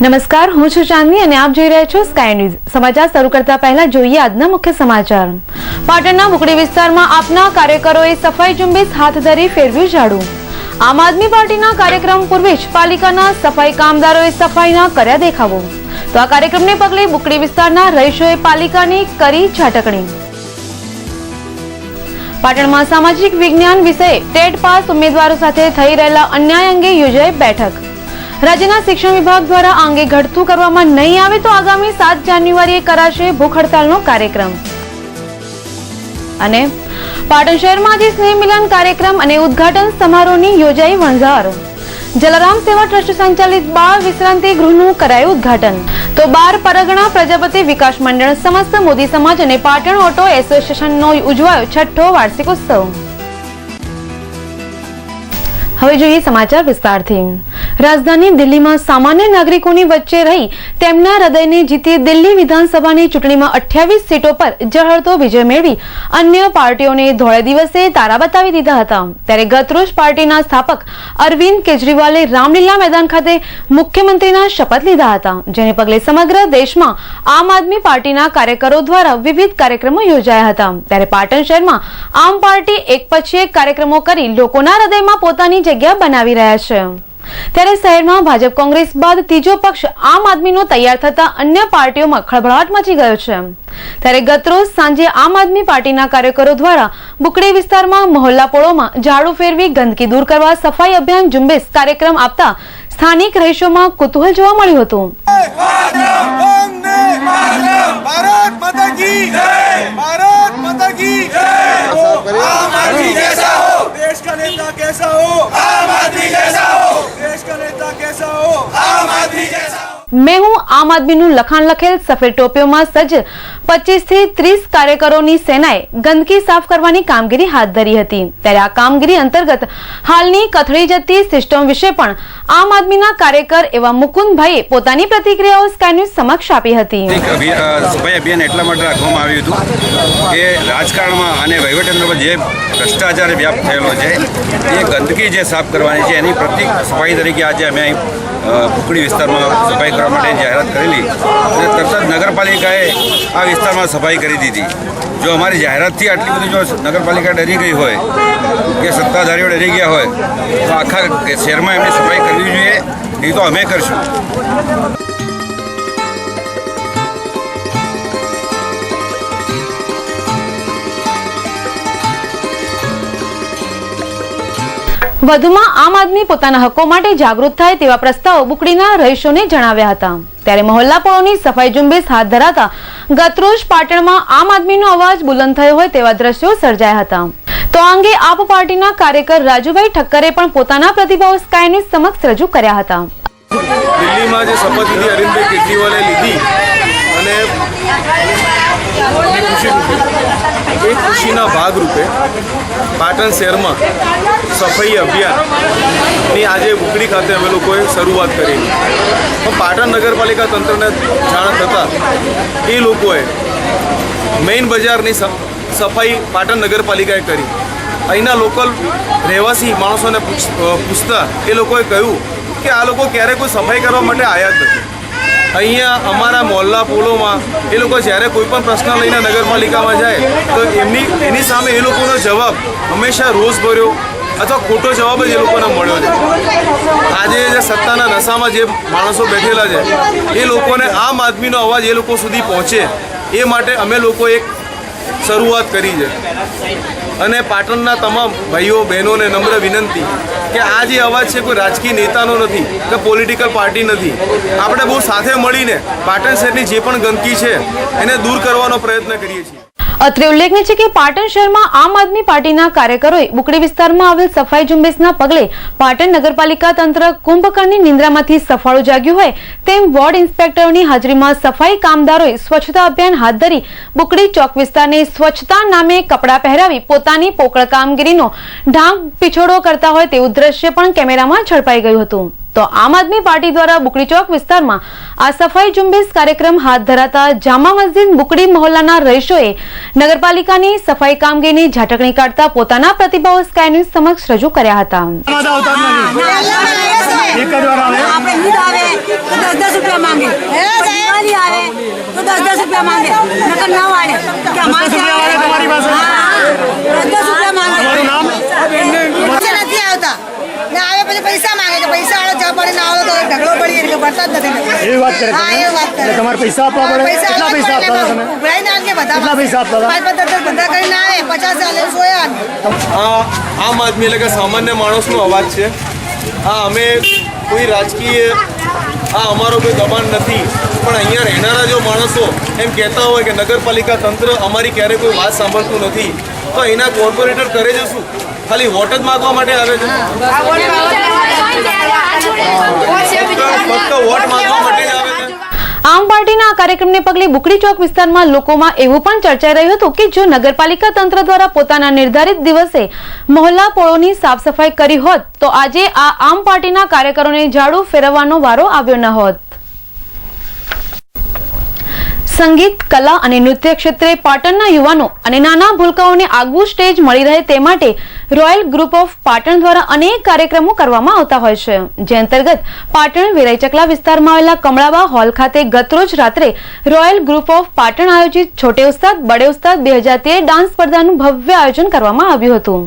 નમસ્કાર, હું છું ચાંદની અને આપ જોઈ રહ્યા છો સ્કાય ન્યૂઝ। સમાચાર શરૂ કરતા પહેલા જોઈએ આજના મુખ્ય સમાચાર। પાટણના બુકડી વિસ્તારમાં આપના કાર્યકરોએ સફાઈ ઝુંબેશ હાથ ધરી ફેરવ્યું ઝાડુ। આમ આદમી પાર્ટીના કાર્યક્રમ પૂર્વે જ પાલિકાના સફાઈ કામદારોએ સફાઈના કર્યા દેખાવો। તો આ કાર્યક્રમને પગલે બુકડી વિસ્તારના રહીશોએ પાલિકાની કરી ઝાટકણી। પાટણમાં સામાજિક વિજ્ઞાન વિષયે ટેટ પાસ ઉમેદવારો સાથે થઈ રહેલા અન્યાય અંગે યોજાઈ બેઠક। રાજ્યના શિક્ષણ વિભાગ દ્વારા આ અંગે ઘટતું કરવામાં નહીં આવે તો આગામી 7 જાન્યુઆરીએ કરાશે ભૂખ હડતાલનો કાર્યક્રમ। અને પાટણ શહેરમાં આજે સ્નેહ મિલન કાર્યક્રમ અને ઉદ્ઘાટન સમારોહની યોજાઈ વણઝાર। જલારામ સેવા ટ્રસ્ટ સંચાલિત બાળ વિશ્રાંતિ ગૃહનું કરાયું ઉદ્ઘાટન। તો 12 પરગણા પ્રજાપતિ વિકાસ મંડળ, સમસ્ત મોદી સમાજ અને પાટણ ઓટો એસોસિએશનનો ઉજવાયો 6ઠ્ઠો વાર્ષિક ઉત્સવ। હવે જોઈએ સમાચાર વિસ્તારથી। રાજધાની દિલ્હીમાં સામાન્ય નાગરિકોની વચ્ચે રહી તેમના હૃદયને જીતી દિલ્હી વિધાનસભાની ચૂંટણીમાં 28 સીટો પર ઝળહળતો વિજય મેળવી અન્ય પાર્ટીઓને ધોળે દિવસે તારા બતાવી દીધા હતા। ત્યારે ગતરોજ પાર્ટીના સ્થાપક અરવિંદ કેજરીવાલે રામલીલા મેદાન ખાતે મુખ્યમંત્રીના શપથ લીધા હતા, જેને પગલે સમગ્ર દેશમાં આમ આદમી પાર્ટીના કાર્યકરો દ્વારા વિવિધ કાર્યક્રમો યોજાયા હતા। ત્યારે પાટણ શહેરમાં આમ પાર્ટી એક પછી એક કાર્યક્રમો કરી લોકોના હૃદયમાં પોતાની જગ્યા બનાવી રહ્યા છે। ત્યારે શહેરમાં ભાજપ કોંગ્રેસ બાદ ત્રીજો પક્ષ આમ આદમીનો તૈયાર થતા અન્ય પાર્ટીઓમાં ખળભળાટ મચી ગયો છે। ત્યારે ગતરોજ સાંજે આમ આદમી પાર્ટીના કાર્યકરો દ્વારા બુકડી વિસ્તારમાં મહોલ્લા પોળોમાં ઝાડુ ફેરવી ગંદકી દૂર કરવા સફાઈ અભિયાન ઝુંબેશ કાર્યક્રમ આપતા સ્થાનિક રહીશોમાં કુતૂહલ જોવા મળ્યું હતું। देश का नेता कैसा हो, आम आदमी जैसा हो। देश का नेता कैसा हो, आम आदमी जैसा हो। मैं हूं आम आदमीનું લખાણ લખેલ સફેદ ટોપીઓમાં સજ્જ 25 થી 30 કાર્યકરોની સેનાએ ગંદકી સાફ કરવાની કામગીરી હાથ ધરી હતી। ત્યારે આ કામગીરી અંતર્ગત હાલની કથળી જતી સિસ્ટમ વિશે પણ આમ આદમીના કાર્યકર એવા મુકુંદભાઈએ પોતાની પ્રતિક્રિયાઓ સ્કાય ન્યૂઝ સમક્ષ આપી હતી। સફાઈ અભિયાન એટલા માટે રાખવામાં આવ્યું હતું કે રાજકારણમાં અને વહીવટીતંત્રમાં જે ભ્રષ્ટાચાર વ્યાપ થયેલો છે એ ગંદકી જે સાફ કરવાની છે એની પ્રતિક સફાઈ તરીકે આજે અમે અહીં બુકડી વિસ્તારમાં સફાઈ કરવા માટે જાહેરાત કરેલી અને તરત જ નગરપાલિકાએ આ વિસ્તારમાં સફાઈ કરી દીધી। જો અમારી જાહેરાતથી આટલી બધી જો નગરપાલિકા ડરી ગઈ હોય કે સત્તાધારીઓ ડરી ગયા હોય તો આખા શહેરમાં એમની સફાઈ કરવી જોઈએ, એ તો અમે કરશું। વધુમાં આમ આદમી પોતાના હકો માટે જાગૃત થાય તેવા પ્રસ્તાવો બુકડીના રહીશોને જણાવ્યા હતા। ત્યારે મહોલ્લા પોળોની સફાઈ ઝુંબેશ હાથ ધરાતા ગતરોજ પાટણમાં આમ આદમીનો અવાજ બુલંદ થયો હોય તેવા દ્રશ્યો સર્જાયા હતા। તો આ અંગે આપ પાર્ટીના કાર્યકર રાજુભાઈ ઠક્કરે પણ પોતાના પ્રતિભાવો સ્કાય ન્યૂઝ સમક્ષ રજૂ કર્યા હતા। દિલ્હીમાં જે શપથવિધિ અરવિંદ કેજરીવાલે લીધી અને એ ખુશીના ભાગરૂપે પાટણ શહેરમાં સફાઈ અભિયાનની આજે બુકડી ખાતે અમે લોકોએ શરૂઆત કરી। પણ પાટણ નગરપાલિકા તંત્રને જાણ થતાં એ લોકોએ મેઇન બજારની સફાઈ પાટણ નગરપાલિકાએ કરી। અહીંના લોકલ રહેવાસી માણસોને પૂછતા એ લોકોએ કહ્યું કે આ લોકો ક્યારેય કોઈ સફાઈ કરવા માટે આવ્યા જ નથી। અહીંયા અમારા મોહલ્લા પોલોમાં એ લોકો જ્યારે કોઈ પણ પ્રશ્ન લઈને નગરપાલિકામાં જાય તો એની સામે એ લોકોનો જવાબ હંમેશા રોષ ભર્યો અથવા ખોટો જવાબ જ એ લોકોને મળ્યો છે। આજે જે સત્તાના નશામાં જે માણસો બેઠેલા છે એ લોકોને આમ આદમીનો અવાજ એ લોકો સુધી પહોંચે એ માટે અમે લોકો એક શરૂઆત કરી છે। અને પાટણના તમામ ભાઈઓ બહેનોને નમ્ર વિનંતી કે આ જે અવાજ છે કોઈ રાજકીય નેતાનો નથી કે પોલિટિકલ પાર્ટી નથી। આપણે બહુ સાથે મળીને પાટણ શહેરની જે પણ ગંદકી છે એને દૂર કરવાનો પ્રયત્ન કરીએ છીએ। અત્રે ઉલ્લેખનીય છે કે પાટણ શહેરમાં આમ આદમી પાર્ટીના કાર્યકરોએ બુકડી વિસ્તારમાં આવેલ સફાઈ ઝુંબેશના પગલે પાટણ નગરપાલિકા તંત્ર કુંભકર્ણની નિંદ્રામાંથી સફાળું જાગ્યું હોય તેમ વોર્ડ ઇન્સ્પેક્ટરોની હાજરીમાં સફાઈ કામદારોએ સ્વચ્છતા અભિયાન હાથ ધરી બુકડી ચોક વિસ્તારને સ્વચ્છતા નામે કપડાં પહેરાવી પોતાની પોકળ કામગીરીનો ઢાંક પીછોડો કરતા હોય તેવું દ્રશ્ય પણ કેમેરામાં ઝડપાઈ ગયું હતું। તો આમ આદમી પાર્ટી દ્વારા બુકડી ચોક વિસ્તારમાં આ સફાઈ ઝુંબેશ કાર્યક્રમ હાથ ધરાતા જામા મસ્જિદ બુકડી મહોલ્લાના રહીશોએ નગરપાલિકાની સફાઈ કામગીરીની ઝાટકણી કાઢતા પોતાના પ્રતિભાવો સ્કાય ન્યૂઝ સમક્ષ રજૂ કર્યા હતા। એક જ વાર આવે આપણે ઈદ આવે તો 10-10 રૂપિયા માંગે, દિવાળી આવે તો 10-10 રૂપિયા માંગે, નકર ના વાળે કે અમારે રૂપિયા વાળે તમારી પાસે? હા, 10-10 રૂપિયા માંગે. તમારું નામ? પૈસા નથી આવતા ને આવે પછી પૈસા માંગે કે પૈસા આવો ચા પડે ના આવો તો ઢગલો પડી એટલે ભરતા જ નથી. એવી વાત કરે હા, તમે? એ વાત કરે. એટલે તમારે પૈસા આપવા પડે? કેટલા પૈસા આપતા હતા તમે? ઉભરાઈને આવીને બધા કેટલા પૈસા આપતા હતા? 5-10 ધંધા કરીને આવે 50 ચાલે 100 આ આમ આદમી એટલે કે સામાન્ય માણસનો અવાજ છે. આ અમે કોઈ રાજકીય અમારો કોઈ દબાણ નથી, પણ અહીંયા રહેનારા જો માણસો એમ કહેતા હોય કે નગરપાલિકા તંત્ર અમારી ક્યારેય કોઈ વાત સાંભળતું નથી, તો અહીંના કોર્પોરેટર કરે છે શું? ખાલી વોટ જ માગવા માટે આવે છે. ફક્ત વોટ માગવા માટે જ આવે છે. આમ પાર્ટીના આ કાર્યક્રમને પગલે બુકડી ચોક વિસ્તારમાં લોકોમાં એવું પણ ચર્ચાઈ રહ્યું હતું કે જો નગરપાલિકા તંત્ર દ્વારા પોતાના નિર્ધારિત દિવસે મહોલ્લા પોળોની સાફ સફાઈ કરી હોત તો આજે આ આમ પાર્ટીના કાર્યકરોને ઝાડુ ફેરવવાનો વારો આવ્યો ન હોત. સંગીત, કલા અને નૃત્ય ક્ષેત્રે પાટણના યુવાનો અને નાના ભૂલકાઓને આગવું સ્ટેજ મળી રહે તે માટે રોયલ ગ્રુપ ઓફ પાટણ દ્વારા અનેક કાર્યક્રમો કરવામાં આવતા હોય છે, જે અંતર્ગત પાટણ વેરાઈ ચકલા વિસ્તારમાં આવેલા કમળાબા હોલ ખાતે ગતરોજ રાત્રે રોયલ ગ્રુપ ઓફ પાટણ આયોજિત છોટે ઉસ્તાદ બડે ઉસ્તાદ 2013 ડાન્સ સ્પર્ધાનું ભવ્ય આયોજન કરવામાં આવ્યું હતું.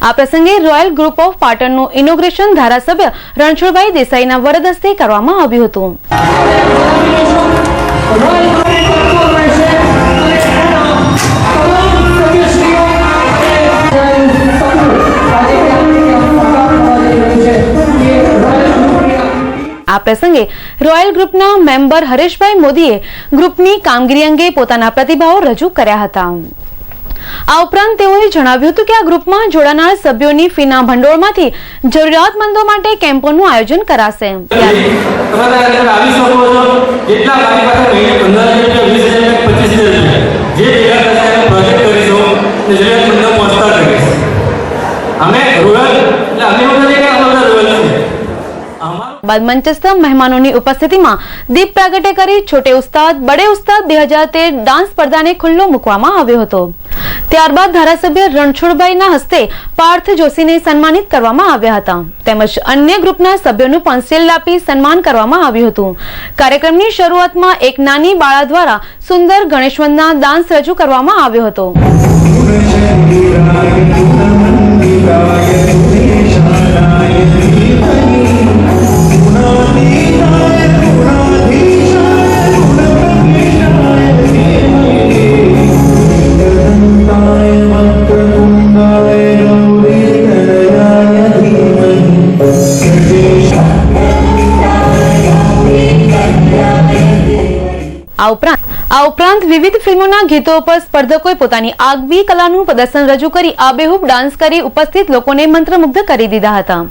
આ પ્રસંગે રોયલ ગ્રુપ ઓફ પાટણનું ઇનોગ્રેશન ધારાસભ્ય રણછોડભાઈ દેસાઈના વરદ હસ્તે કરવામાં આવ્યું હતું. આ પ્રસંગે રોયલ ગ્રુપના મેમ્બર હરેશભાઈ મોદીએ ગ્રુપની કામગીરી અંગે પોતાના પ્રતિભાવો રજૂ કર્યા હતા. આ ઉપરાંત તેઓએ જણાવ્યું હતું કે આ ગ્રુપમાં જોડાનાર સભ્યોની ફીના ભંડોળમાંથી જરૂરિયાતમંદો માટે કેમ્પોનું આયોજન કરાશે. બાદ મંચસ્થ મહેમાનોની ઉપસ્થિતિમાં દીપ પ્રાગટ્ય કરી છોટે ઉસ્તાદ બડે ઉસ્તાદ 2013 ડાન્સ સ્પર્ધાને ખુલ્લો મૂકવામાં આવ્યો હતો. ત્યારબાદ ધારાસભ્ય રણછોડભાઈના હસ્તે પાર્થ જોશીને સન્માનિત કરવામાં આવ્યા હતા, તેમજ અન્ય ગ્રુપના સભ્યોનું પણ શિલ્ડ આપી સન્માન કરવામાં આવ્યું હતું. કાર્યક્રમની શરૂઆતમાં એક નાની બાળા દ્વારા સુંદર ગણેશવંદના ડાન્સ રજૂ કરવામાં આવ્યો હતો. આ ઉપરાંત વિવિધ ફિલ્મોના ગીતો પર સ્પર્ધકોએ પોતાની આગવી કલાનું પ્રદર્શન રજૂ કરી આબેહૂબ ડાન્સ કરી ઉપસ્થિત લોકોને મંત્રમુગ્ધ કરી દીધા હતા.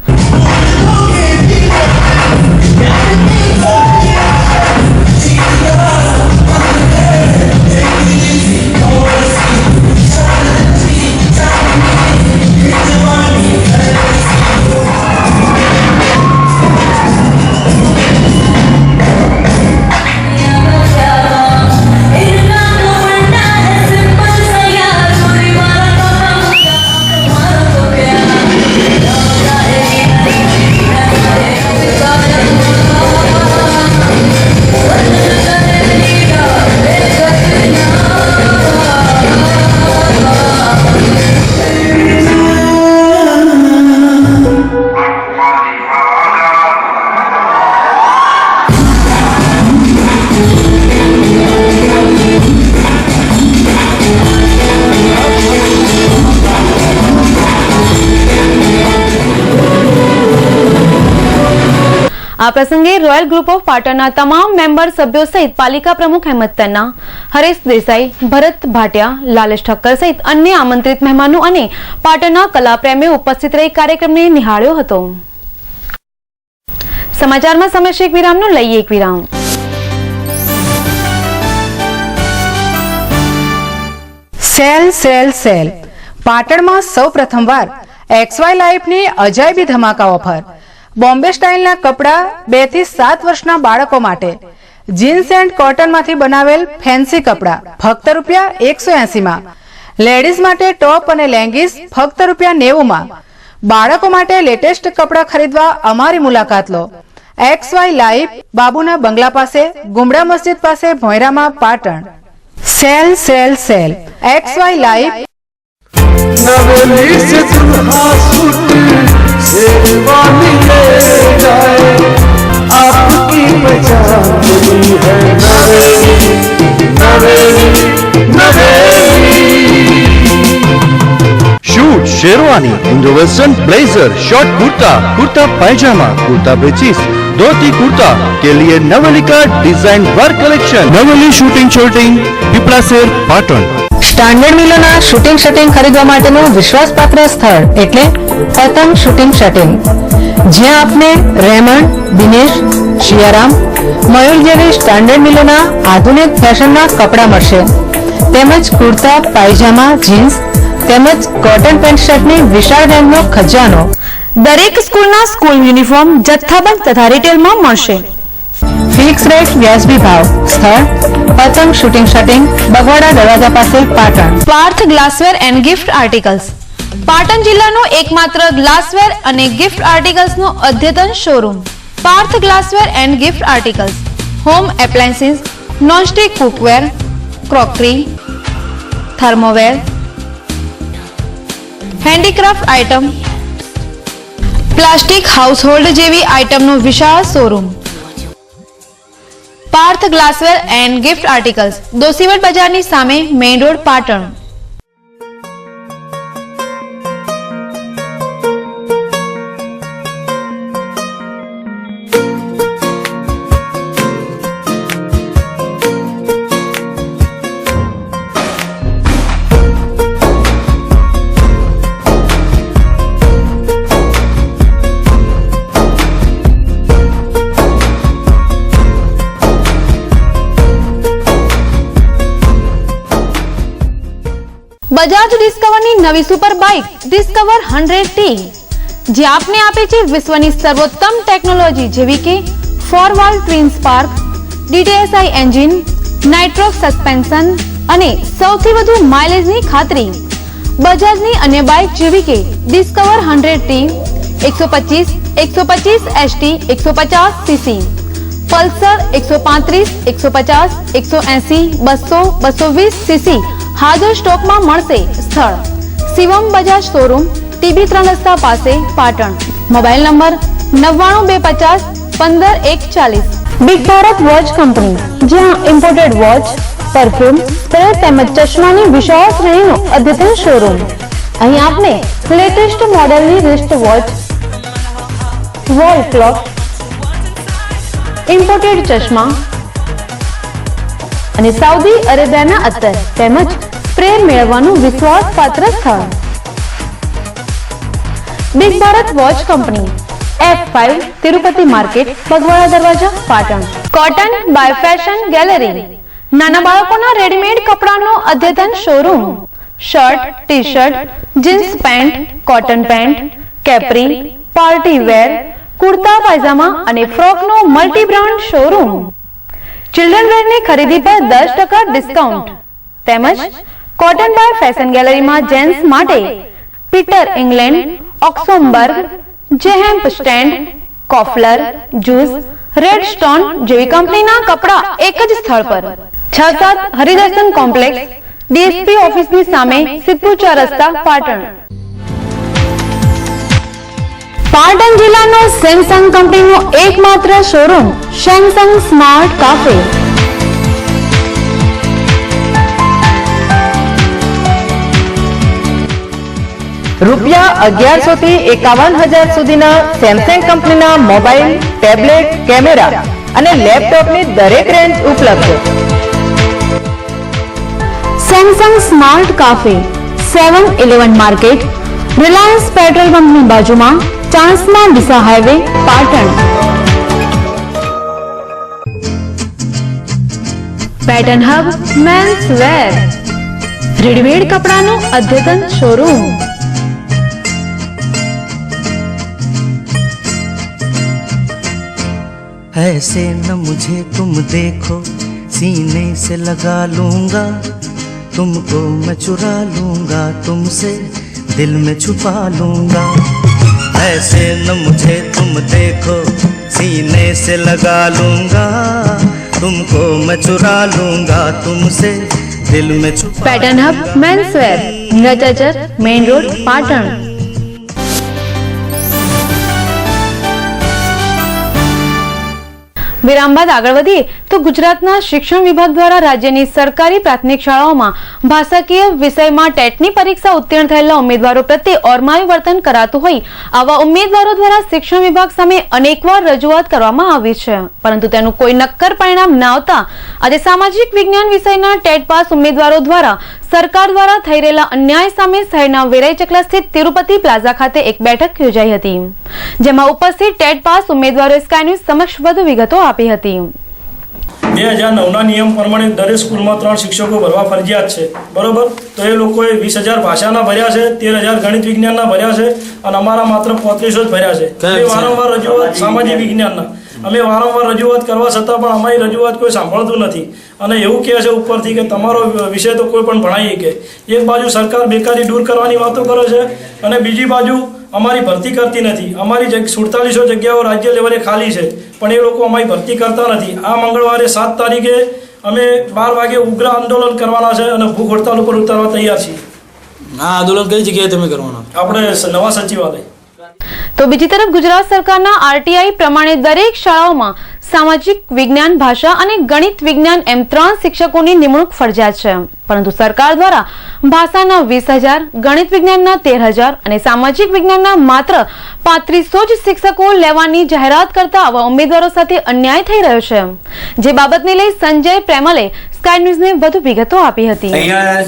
આ પ્રસંગે રોયલ ગ્રુપ ઓફ પાટણના તમામ મેમ્બર સભ્યો સહિત પાલિકા પ્રમુખ હેમંત તન્ના, હરેશ દેસાઈ, ભરત ભાટિયા, લાલેશ ઠક્કર સહિત અન્ય આમંત્રિત મહેમાનો અને પાટણના કલાપ્રેમીઓ ઉપસ્થિત રહી કાર્યક્રમને નિહાળ્યો હતો. સમાચારમાં સમય છે એક વિરામનો, લઈએ એક વિરામ. સેલ સેલ સેલ પાટણમાં સૌ પ્રથમવાર XY લાઈફની અજાયબી ધમાકા ઓફર. બોમ્બે સ્ટાઇલના કપડા 2 થી 7 વર્ષના બાળકો માટે, જીન્સ એન્ડ કોટનમાંથી બનાવેલ ફેન્સી કપડા ફક્ત ₹180 માં, લેડીઝ માટે ટોપ અને લેંગીસ ફક્ત ₹90 માં, બાળકો માટે લેટેસ્ટ કપડાં ખરીદવા અમારી મુલાકાત લો. XY લાઈવ, બાબુના બંગલા પાસે, ગુમડા મસ્જિદ પાસે, ભોંયરામાં, Patan. Sale sale sale. XY live. Naveli से दुल्हा सूट शेरवानी ले जाए, आपकी पहचान मिली है Naveli Naveli Naveli. Suit sherwani, Indo western blazer, short kurta, kurta pyjama, kurta पेचिस, धोती कुर्ता के लिए नवेली का design work collection. Naveli suiting shirting, Pipla Sher, Patan. Standard મિલોના શૂટિંગ શર્ટિંગ ખરીદવા માટેનું વિશ્વાસપાત્ર સ્થળ એટલે પતંગ શૂટિંગ શર્ટિંગ, જ્યાં આપને રેમન્ડ, દિનેશ, શિયારામ, મયુર જેવી સ્ટાન્ડર્ડ મિલોના આધુનિક ફેશનના કપડાં મળશે, તેમજ કુર્તા, પાયજામા, જીન્સ તેમજ કોટન પેન્ટ શર્ટની વિશાળ રેન્જનો ખજાનો. દરેક સ્કૂલના સ્કૂલ યુનિફોર્મ જથ્થાબંધ તથા રિટેલમાં મળશે. ફિક્સ રેટ, વ્યાજબી ભાવ. સ્થળ પતંગ શૂટિંગ શર્ટિંગ, બગવાડા દરવાજા પાસે, Patan. Parth glassware and gift articles, Patan જિલ્લાનો એકમાત્ર ગ્લાસવેર અને ગિફ્ટ આર્ટિકલ્સનો અદ્યતન showroom. Parth glassware and gift articles, home appliances, nonstick cookware, crockery, thermoware, handicraft item, plastic household જેવી આઇટમનો વિશાળ showroom. Parth glassware and gift articles, Doshivad બજારની સામે, મેઇન રોડ, પાટણ. બજાજ ડિસ્કવરની નવી સુપર બાઇક ડિસ્કવર 100T, જે આપને આપે છે વિશ્વની સર્વોત્તમ ટેકનોલોજી જેવી કે 4 twin spark, DTSI engine, Nitrox suspension અને સૌથી વધુ માઇલેજની ખાતરી. બજાજની અન્ય બાઇક જેવી કે discover 100T, 125, 125 ST, 150 cc, Pulsar 135, 150, 180, 200, 220 cc હાજર સ્ટોકમાં મળશે. સ્થળ શિવમ બજાજ શોરૂમ, TB 3 રસ્તા પાસે, Patan. Mobile number 99250 15140. Big Bharat watch company, જ્યાં ઇમ્પોર્ટેડ વોચ, પરફ્યુમ, સ્પ્રે તેમજ ચશ્માની વિશાળ શ્રેણીનો અદ્યતન શોરૂમ. અહીં આપને લેટેસ્ટ મોડેલની wrist watch, wall clock, imported ચશ્મા અને સાઉદી અરેબિયાના અત્તર તેમજ સ્પ્રે મેળવવાનું વિશ્વાસપાત્ર સ્થળ. Big Bharat watch company, F5 Tirupati market, Bagwada Darwaja, Patan. Cotton by fashion gallery, નાના બાળકોના રેડીમેડ કપડાનો અદ્યતન showroom. Shirt, T shirt, jeans pant, cotton pant, capri, party wear, kurta pyjama અને ફ્રોકનો મલ્ટી બ્રાન્ડ શોરૂમ. ચિલ્ડ્રન વેરની ખરીદી પર 10% ડિસ્કાઉન્ટ તેમજ કોટન બાય ફેશન ગેલેરીમાં જેન્ટ્સ માટે Peter England, Oxemberg, J Hampstead, કોફલર, જૂસ, રેડ સ્ટોન જેવી કંપનીના કપડા એક જ સ્થળ પર. 6-7 હરિદર્શન કોમ્પ્લેક્સ, DSP ઓફિસની સામે, સિદ્ધપુર 4 રસ્તા, પાટણ. પાટણ જિલ્લાનો સેમસંગ કંપનીનો એકમાત્ર શોરૂમ સેમસંગ સ્માર્ટ કાફે. રૂપિયા 1100 થી 51,000 સુધીના સેમસંગ કંપનીના મોબાઈલ, ટેબ્લેટ, કેમેરા અને લેપટોપની દરેક રેન્જ ઉપલબ્ધ. Samsung smart cafe, 7-11 market, Reliance petrol પંપની બાજુમાં, Chanasma Deesa highway, Patan. Pattern hub men's wear, readymade કપડાનું અદ્યતન શોરૂમ. ऐसे न मुझे तुम देखो, सीने से लगा लूंगा, तुमको मैं चुरा लूंगा तुमसे, दिल में छुपा लूंगा। ऐसे न मुझे तुम देखो, सीने से लगा लूंगा, तुमको मैं चुरा लूंगा तुमसे, दिल में छुपा। પેટર્ન હબ મેન્સવેર, નટચર, મેઇન રોડ, પાટણ. વિરામ બાદ આગળ વધીએ તો ગુજરાતના શિક્ષણ વિભાગ દ્વારા રાજ્યની સરકારી પ્રાથમિક શાળાઓમાં ભાષાકીય વિષયમાં ટેટની પરીક્ષા ઉત્તીર્ણ થયેલા ઉમેદવારો પ્રત્યે ઓરમાયું વર્તન કરાતું હોય આવા ઉમેદવારો દ્વારા શિક્ષણ વિભાગ સામે અનેકવાર રજૂઆત કરવામાં આવી છે, પરંતુ તેનું કોઈ નક્કર પરિણામ ન આવતા આજે સામાજિક વિજ્ઞાન વિષયના ટેટ પાસ ઉમેદવારો દ્વારા સરકાર દ્વારા થઈ રહેલા અન્યાય સામે શહેરના વેરાઈ ચકલા સ્થિત તિરુપતિ પ્લાઝા ખાતે એક બેઠક યોજાઈ હતી, જેમાં ઉપસ્થિત ટેટ પાસ ઉમેદવારોએ સ્કાય ન્યૂઝ સમક્ષ વધુ વિગતો આપી હતી. 2009ના નિયમ પ્રમાણે દરેક સ્કૂલમાં 3 શિક્ષકો ભરવા ફરજિયાત છે, બરોબર? તો એ લોકોએ 20,000 ભાષાના ભર્યા છે, 13,000 ગણિત વિજ્ઞાનના ભર્યા છે અને અમારા માત્ર 3500 જ ભર્યા છે. એ વારંવાર રજૂઆત સામાજિક વિજ્ઞાનના અમે વારંવાર રજૂઆત કરવા છતાં પણ અમારી રજૂઆત કોઈ સાંભળતું નથી અને એવું કહે છે ઉપરથી કે તમારો વિષય તો કોઈ પણ ભણાવીએ કે. એક બાજુ સરકાર બેકારી દૂર કરવાની વાતો કરે છે અને બીજી બાજુ અમારી ભરતી કરતી નથી. અમારી 4700 જગ્યાઓ રાજ્ય લેવલે ખાલી છે પણ એ લોકો અમારી ભરતી કરતા નથી. આ મંગળવારે 7 તારીખે અમે 12 વાગે ઉગ્ર આંદોલન કરવાના છે અને ભૂખ હડતાલ ઉપર ઉતરવા તૈયાર છીએ. આ આંદોલન કઈ જગ્યાએ તમે કરવાના? આપણે નવા સચિવાલય. તો બીજી તરફ ગુજરાત સરકારના આરટીઆઈ પ્રમાણે દરેક શાળાઓમાં સામાજિક વિજ્ઞાન, ભાષા અને ગણિત વિજ્ઞાન એમ 3 શિક્ષકોની નિમણૂક ફરજિયાત છે, પરંતુ સરકાર દ્વારા ભાષાના 20,000, ગણિત વિજ્ઞાનના 13,000 અને સામાજિક વિજ્ઞાનના માત્ર 3500 જ શિક્ષકો લેવાની જાહેરાત કરતા આવા ઉમેદવારો સાથે અન્યાય થઈ રહ્યો છે, જે બાબતને લઈ સંજય પ્રેમલે સ્કાય ન્યૂઝને વધુ વિગતો આપી હતી. અહીંયા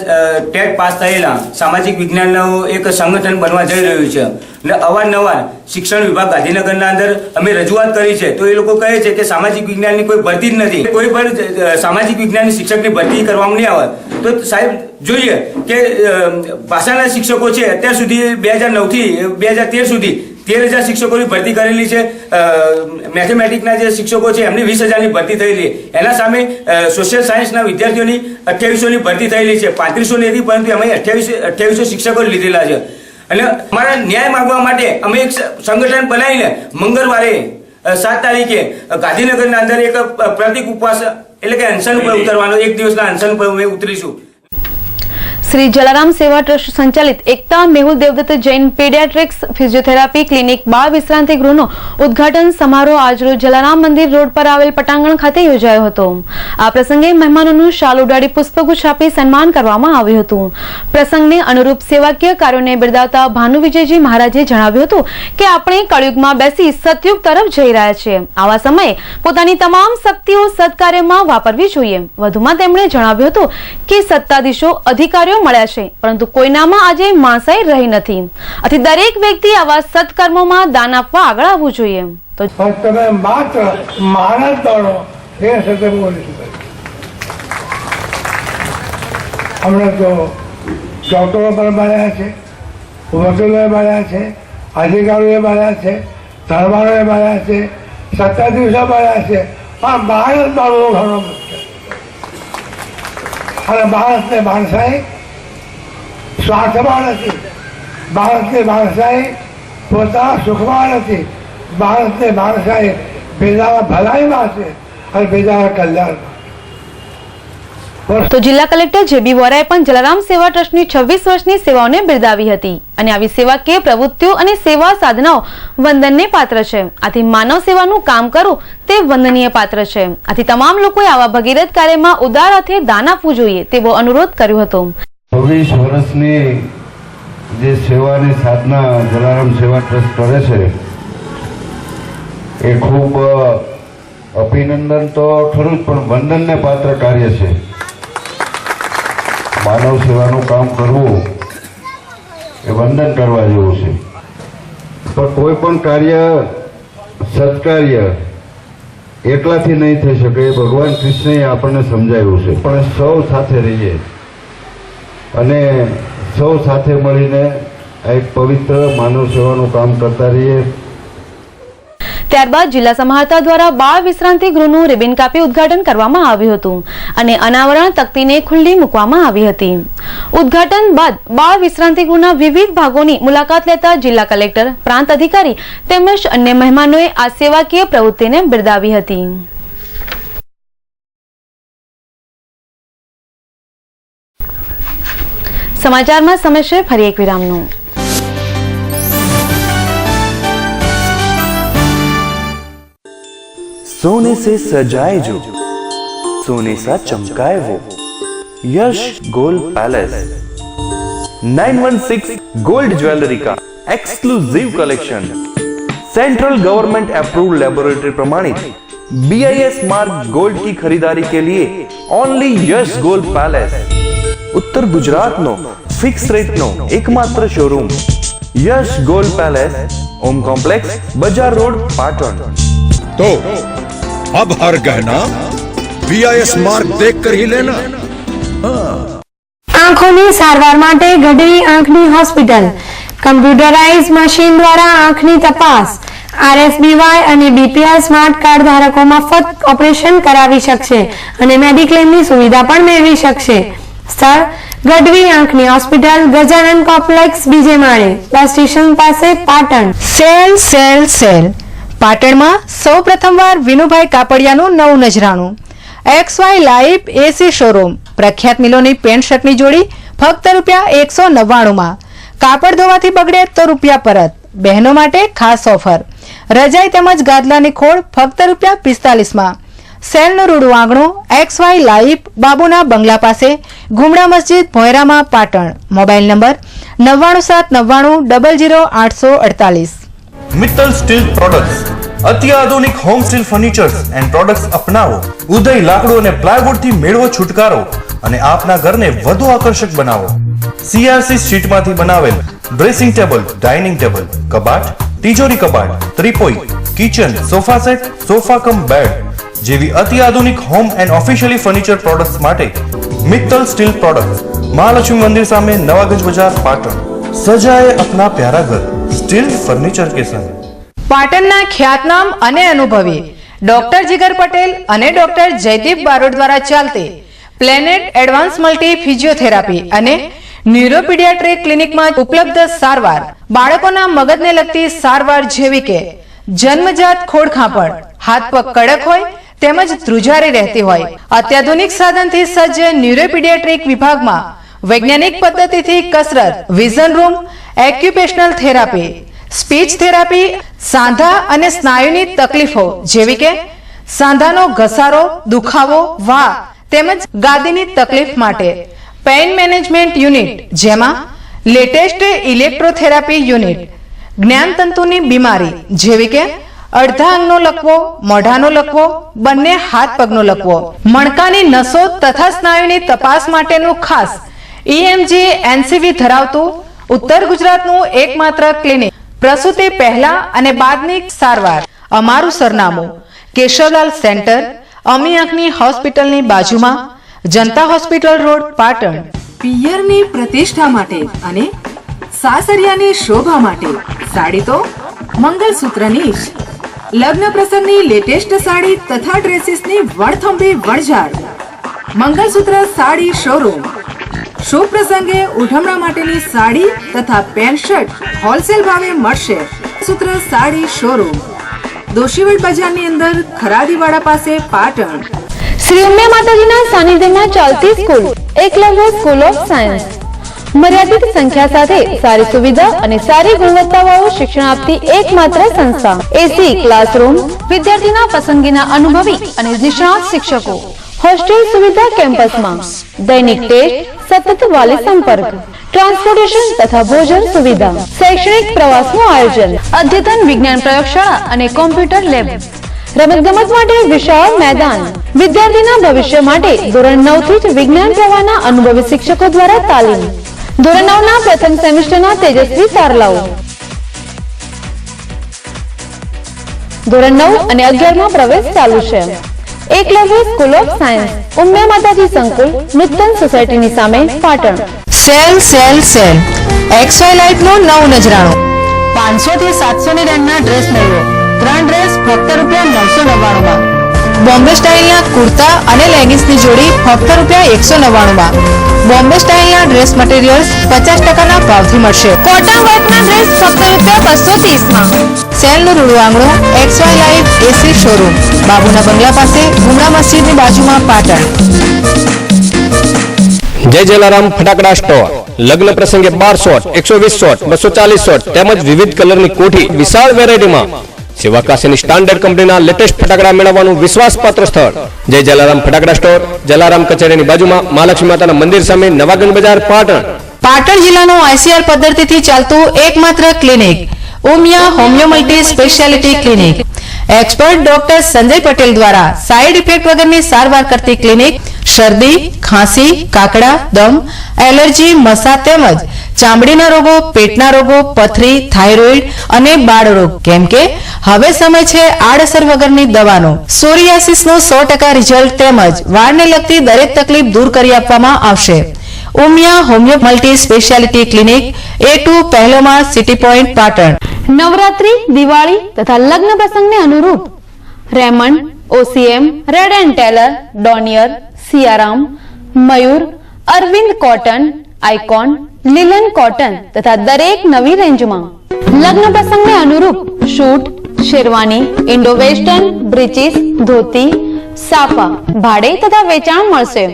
ટેટ પાસ થયેલા સામાજિક વિજ્ઞાનનું એક સંગઠન બનવા જઈ રહ્યું છે અને અવારનવાર શિક્ષણ વિભાગ ગાંધીનગરના અંદર અમે રજૂઆત કરી છે તો એ લોકો કહે છે કે સામાજિક વિજ્ઞાનની કોઈ ભરતી જ નથી. કોઈ પણ સામાજિક વિજ્ઞાનની શિક્ષકની ભરતી કરવામાં નહીં આવે તો સાહેબ જોઈએ કે ભાષાના શિક્ષકો છે અત્યાર સુધી 2009 થી 2013 સુધી 13,000 શિક્ષકોની ભરતી કરેલી છે. મેથેમેટિકના જે શિક્ષકો છે એમની 20,000ની ભરતી થયેલી. એના સામે સોશિયલ સાયન્સના વિદ્યાર્થીઓની 2800ની ભરતી થયેલી છે. 3500 નથી પરંતુ અમે 2800 શિક્ષકો લીધેલા છે અને અમારા ન્યાય માંગવા માટે અમે એક સંગઠન બનાવીને મંગળવારે 7 તારીખે ગાંધીનગરના અંદર એક પ્રતિક ઉપવાસ એટલે કે અનશન ઉપર ઉતરવાનો, એક દિવસના અનશન ઉપર અમે ઉતરીશું. શ્રી જલારામ સેવા ટ્રસ્ટ સંચાલિત Ekta Mehul Devdatt Jain paediatrics physiotherapy clinic બાળ વિશ્રાંતિ ગૃહનો ઉદ્ઘાટન સમારોહ આજરોજ જલારામ મંદિર રોડ પર આવેલ પટાંગણ ખાતે યોજાયો હતો. આ પ્રસંગે મહેમાનોનું શાલ ઉડાડી પુષ્પગુચ્છ આપી સન્માન કરવામાં આવ્યું હતું. પ્રસંગને અનુરૂપ સેવાકીય કાર્યોને બિરદાવતા ભાનુ વિજયજી મહારાજે જણાવ્યું હતું કે આપણે કળયુગમાં બેસી સતયુગ તરફ જઈ રહ્યા છીએ. આવા સમયે પોતાની તમામ શક્તિઓ સત્કાર્યમાં વાપરવી જોઈએ. વધુમાં તેમણે જણાવ્યું હતું કે સત્તાધીશો, અધિકારીઓ મળ્યા છે પરંતુ કોઈનામાં આજે માણસાઈ રહી નથી. આથી દરેક વ્યક્તિ આવા સત્કર્મોમાં દાન આપવા આગળ આવવું જોઈએ. તો તમે માત્ર માણસ દોડો એ સાથે બોલીશું. હમણાં તો ડોક્ટરો પણ મળ્યા છે, વકીલોએ મળ્યા છે, અધિકારીઓએ મળ્યા છે, ધર્માળોએ મળ્યા છે, સત્તાધીશો મળ્યા છે. પણ માણસ દોડવું ઘણો મુશ્કેલ અને માણસને માણસાઈ સ્વાર્થમાં નથી. માણસની માણસાઈ પોતાના સુખમાં નથી. માણસની માણસાઈ બીજાના ભલાઈમાં છે અને બીજાના કલ્યાણમાં. તો જિલ્લા કલેક્ટર જેબી વોરાએ પણ જલારામ સેવા ટ્રસ્ટની 26 વર્ષની સેવાઓને બિરદાવી હતી અને આવી સેવાકીય પ્રવૃત્તિઓ અને સેવા સાધનાઓ વંદનને પાત્ર છે. આથી માનવ સેવાનું કામ કરવું તે વંદનીય પાત્ર છે. આથી તમામ લોકોએ આવા ભગીરથ કાર્યમાં ઉદાર હાથે દાન આપવું જોઈએ તેવો અનુરોધ કર્યો હતો. 26 વર્ષની જે સેવાની સાધના જલારામ સેવા ટ્રસ્ટ કરે છે એ ખૂબ અભિનંદન તો ખરું જ પણ વંદનને પાત્ર કાર્ય છે. માનવ સેવાનું કામ કરવું એ વંદન કરવા જેવું છે. પણ કોઈ પણ કાર્ય સત્કાર્ય એકલાથી નહીં થઈ શકે એ ભગવાન કૃષ્ણએ આપણને સમજાવ્યું છે. પણ સૌ સાથે રહીએ અને સૌ સાથે મળીને આ એક પવિત્ર માનવ સેવાનું કામ કરતા રહીએ. ત્યારબાદ જિલ્લા સમાહર્તા દ્વારા બાળ વિશ્રાંતિ ગૃહનું રિબિન કાપી ઉદ્ઘાટન કરવામાં આવ્યું હતું અને અનાવરણ તકતીને ખુલ્લી મૂકવામાં આવી હતી. ઉદ્ઘાટન બાદ બાળ વિશ્રાંતિ ગૃહના વિવિધ ભાગોની મુલાકાત લેતા જિલ્લા કલેક્ટર, પ્રાંત અધિકારી તેમજ અન્ય મહેમાનોએ આ સેવાકીય પ્રવૃત્તિને બિરદાવી હતી. સમાચારમાં સમય છે ફરી એક વિરામનો. सोने से सजाए जो सोने सा चमकाए वो Yash gold palace 916 gold jewellery का exclusive collection central government approved laboratory प्रमाणित BIS मार्क गोल्ड की खरीदारी के लिए only Yash gold palace Uttar Gujarat नो फिक्स रेट नो एकमात्र showroom Yash gold palace Om complex बजार रोड पाटण. तो अब हर गहना BIS मार्क देखकर ही लेना. आंखोनी सारवार माटे गढ़वी आंखनी होस्पिटल कम्प्यूटराइज मशीन द्वारा आंखनी तपास RSBY અને BPL સ્માર્ટ કાર્ડ ધારકો મફત ઓપરેશન કરાવી શકશે અને મેડિક્લેમની સુવિધા પણ મેળવી શકશે. સ્થળ ગઢવી આંખની હોસ્પિટલ, ગજાનન કોમ્પ્લેક્સ, બીજે માળે, બસ સ્ટેશન પાસે, પાટણ. સેલ સેલ સેલ પાટણમાં સૌ પ્રથમવાર વિનુભાઈ કાપડિયાનું નવું નજરાણું XY લાઈવ AC શોરૂમ. પ્રખ્યાત મિલોની પેન્ટ શર્ટની જોડી ફક્ત ₹199 કાપડ ધોવાથી બગડે તો રૂપિયા પરત. બહેનો માટે ખાસ ઓફર. રજાઈ તેમજ ગાદલાની ખોળ ફક્ત ₹45. સેલનું રૂડું આંગણું XY લાઈવ, બાબુના બંગલા પાસે, ગુમડા મસ્જિદ, ભોયરામાં, Patan. Mobile number 9799 00848. Mittal steel products અત્યાધુનિક home steel furnitures and products અપનાવો. ઉદય લાકડું અને પ્લાયવુડ થી મેળવો છુટકારો અને આપના ઘરને વધુ આકર્ષક બનાવો. CRC શીટમાંથી બનાવેલ ડ્રેસિંગ ટેબલ, ડાઇનિંગ ટેબલ, કબાટ, તિજોરી કબાટ, ત્રિપોઈ, kitchen, sofa set, sofa cum bed જેવી અત્યાધુનિક home and officially furniture products માટે મિત્તલ સ્ટીલ પ્રોડક્ટ્સ, મહાલક્ષ્મી મંદિર સામે, નવાગંજ બજાર, પાટણ. સજાએ અપના પ્યારા ઘર સ્ટીલ ફર્નિચર કે સંગ. પાટણના ખ્યાતનામ અને અનુભવી ડોક્ટર જીગર પટેલ અને ડોક્ટર જયદીપ બારોટ દ્વારા ચાલતી પ્લેનેટ એડવાન્સ મલ્ટી ફિઝિયોથેરાપી અને ન્યુરોપીડિયાટ્રિક ક્લિનિકમાં ઉપલબ્ધ સારવાર. બાળકોના મગજને લગતી સારવાર જેવી કે જન્મજાત ખોડખાંપણ, હાથ પગ કડક હોય તેમજ ધ્રુજારી રહેતી હોય. અત્યાધુનિક સાધનથી સજ્જ ન્યુરોપીડિયાટ્રિક વિભાગમાં વૈજ્ઞાનિક પદ્ધતિથી કસરત, vision room, occupational therapy, speech therapy, સાંધા અને સ્નાયુની તકલીફો જેવી કે સાંધાનો ઘસારો, દુખાવો, વા તેમજ ગાદીની તકલીફ માટે પેઇન મેનેજમેન્ટ યુનિટ, જેમાં લેટેસ્ટ ઇલેક્ટ્રોથેરાપી યુનિટ, જ્ઞાનતંતુની બીમારી જેવી કે અડધા અંગનો લકવો, મોઢાનો લકવો, બંને હાથ પગનો લકવો, મણકાની નસો તથા સ્નાયુની તપાસ માટેનું ખાસ EMG NCV ધરાવતું ઉત્તર ગુજરાતનું એકમાત્ર ક્લિનિક. પ્રસૂતિ પહેલા અને બાદની સારવાર. અમારું સરનામું કેશવલાલ સેન્ટર, અમી આંખની હોસ્પિટલની બાજુમાં, જનતા હોસ્પિટલ રોડ, પાટણ. પિયરની પ્રતિષ્ઠા માટે અને સાસરિયાની શોભા માટે સાડી તો મંગલસૂત્રની જ. લગ્ન પ્રસંગની લેટેસ્ટ સાડી તથા ડ્રેસીસની વણથંભી વણઝાર. મંગલસૂત્ર સાડી શોરૂમ. શુભ પ્રસંગે ઉઠમણા માટેની સાડી તથા પેન્ટ શર્ટ હોલસેલ ભાવે મળશે. સૂત્ર સાડી શોરૂમ, દોશીવડ બજારની અંદર, ખરાદીવાડા પાસે, પાટણ. શ્રી ઉમિયા માતાજીના સાનિધ્યમાં ચાલતી school Eklavya school of science મર્યાદિત સંખ્યા સાથે સારી સુવિધા અને સારી ગુણવત્તાવાળું શિક્ષણ આપતી એકમાત્ર સંસ્થા. એસી ક્લાસરૂમ, વિદ્યાર્થીના પસંદગીના અનુભવી અને નિષ્ણાત શિક્ષકો, હોસ્ટેલ સુવિધા કેમ્પસમાં, દૈનિક ટેસ્ટ, સતત વાલી સંપર્ક, ટ્રાન્સપોર્ટેશન તથા ભોજન સુવિધા, શૈક્ષણિક પ્રવાસનું આયોજન, અદ્યતન વિજ્ઞાન પ્રયોગશાળા અને કોમ્પ્યુટર લેબ, રમતગમત માટે વિશાળ મેદાન. વિદ્યાર્થીના ભવિષ્ય માટે ધોરણ 9 થી જ વિજ્ઞાન પ્રવાહના અનુભવી શિક્ષકો દ્વારા તાલીમ. ધોરણ 9 ના પ્રથમ સેમેસ્ટરના તેજસ્વી તારલાઓ. ધોરણ 9 અને 11 માં પ્રવેશ ચાલુ છે. Eklavya school of science, Umiya માતાજી સંકુલ, નૂતન સોસાયટીની સામે, Patan. Sale sale sale XY life નું નવું નજરાણું. 500 થી 700 ની રેન્જના ડ્રેસ મેળવો 3 ડ્રેસ ફક્ત ₹999. બોમ્બે સ્ટાઇલના કુર્તા અને લેગિંગ્સની જોડી ફક્ત ₹199. બોમ્બે સ્ટાઇલના ડ્રેસ મટીરિયલ્સ 50% ભાવથી મળશે. કોટન વર્કના ડ્રેસ ફક્ત ₹230 સેલનું રૂડું આંગણું XY લાઇફ એસી શોરૂમ, બાબુના બંગલા પાસે, ગુમરા મસ્જિદની બાજુમાં, પાટણ. જય જલારામ ફટાકડા સ્ટોર. લગ્ન પ્રસંગે 12 શોટ, 120 શોટ, 240 શોટ તેમજ વિવિધ કલરની કોઠી વિશાળ વેરાયટીમાં સેવાકાશીની સ્ટાન્ડર્ડ કંપનીના લેટેસ્ટ ફટાકડા મેળવવાનું વિશ્વાસપાત્ર સ્થળ જય જલારામ ફટાકડા સ્ટોર, જલારામ કચેરીની બાજુમાં, મહાલક્ષ્મી માતાના મંદિર સામે, નવાગંજ બજાર, પાટણ. પાટણ જિલ્લાનું ICR પદ્ધતિથી ચાલતું એકમાત્ર clinic Umiya homoeo multi speciality clinic. Expert doctor Sanjay Patel દ્વારા સાઇડ ઇફેક્ટ વગરની સારવાર કરતી ક્લિનિક શરદી, ખાંસી, કાકડા, દમ, એલર્જી, મસા તેમજ ચામડીના રોગો, પેટના રોગો, પથરી, થાઇરોઇડ અને બાળરોગ. કેમ કે હવે સમય છે આડઅસર વગરની દવાનો. સોરિયાસિસનું 100% રિઝલ્ટ તેમજ વાળને લગતી દરેક તકલીફ દૂર કરી આપવામાં આવશે. Umiya homoeo multi speciality clinic, A2 પહેલો માળ, સિટી પોઈન્ટ, પાટણ. નવરાત્રી, દિવાળી તથા લગ્ન પ્રસંગને અનુરૂપ Raymond, OCM, red and taylor, Donear, Siyaram, Mayur, Arvind cotton, icon, linen cotton તથા દરેક નવી રેન્જમાં લગ્ન પ્રસંગને અનુરૂપ suit, sherwani, Indo western, breeches, dhoti, safa ભાડે તથા વેચાણ મળશે.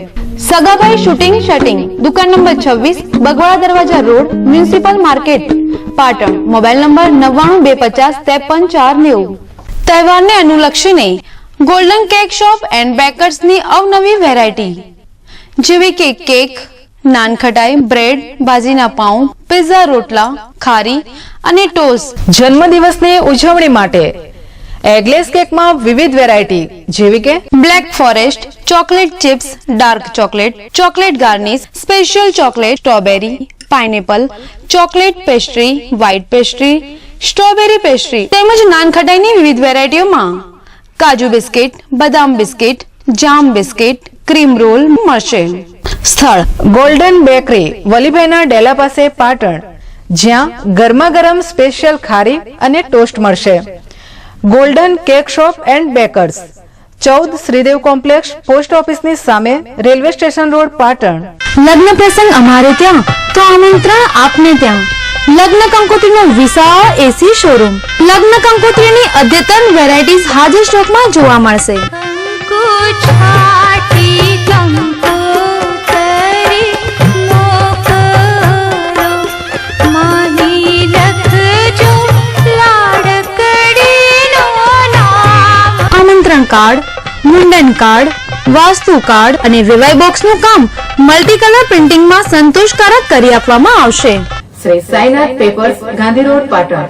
સગાભાઈ શૂટિંગ શર્ટિંગ, દુકાન નંબર 26, બગવાડા દરવાજા road, municipal market, Patan. Mobile number 9925533490. તહેવારને અનુલક્ષીને ગોલ્ડન કેક શોપ એન્ડ બેકર્સની અવનવી વેરાયટી જેવી કે કેક, નાનખટાઈ, બ્રેડ, બાજીના પાઉં, પિઝા, રોટલા, ખારી અને ટોસ્ટ. જન્મદિવસની ઉજવણી માટે એગલેસ કેકમાં વિવિધ વેરાયટી જેવી કે black forest, chocolate chips, dark chocolate, chocolate garnish, special chocolate, strawberry, pineapple, chocolate pastry, white pastry, strawberry pastry તેમજ નાનખટાઈની વિવિધ વેરાયટીઓમાં કાજુ બિસ્કિટ, બદામ બિસ્કિટ, જામ બિસ્કિટ, ક્રીમ રોલ મળશે. સ્થળ ગોલ્ડન બેકરી, વલીભાઈના ડેલા પાસે, પાટણ, જ્યાં ગરમા ગરમ સ્પેશિયલ ખારી અને ટોસ્ટ મળશે. Golden cake shop and bakers, 14 Shridev complex, post ઓફિસની સામે, રેલવે સ્ટેશન રોડ, પાટણ. લગ્ન પ્રસંગ અમારે ત્યાં તો આમંત્રણ આપને ત્યાં. લગ્ન કંકોત્રીનો વિશાળ એસી શોરૂમ. લગ્ન કંકોત્રીની અદ્યતન વેરાયટીઝ હાજર સ્ટોકમાં જોવા મળશે. આમંત્રણ કાર્ડ, મુંડન કાર્ડ, વાસ્તુ કાર્ડ અને વિવાહ બોક્સનું કામ મલ્ટી કલર પ્રિન્ટિંગમાં સંતોષકારક કરી આપવામાં આવશે. Shri Sainath papers, Gandhi road, Patan.